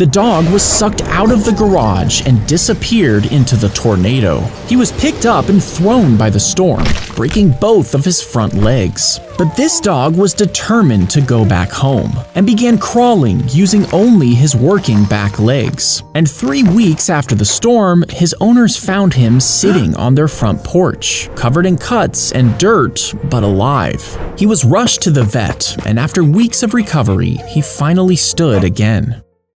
The dog was sucked out of the garage and disappeared into the tornado. He was picked up and thrown by the storm, breaking both of his front legs. But this dog was determined to go back home and began crawling using only his working back legs. And 3 weeks after the storm, his owners found him sitting on their front porch, covered in cuts and dirt, but alive. He was rushed to the vet, and after weeks of recovery, he finally stood again.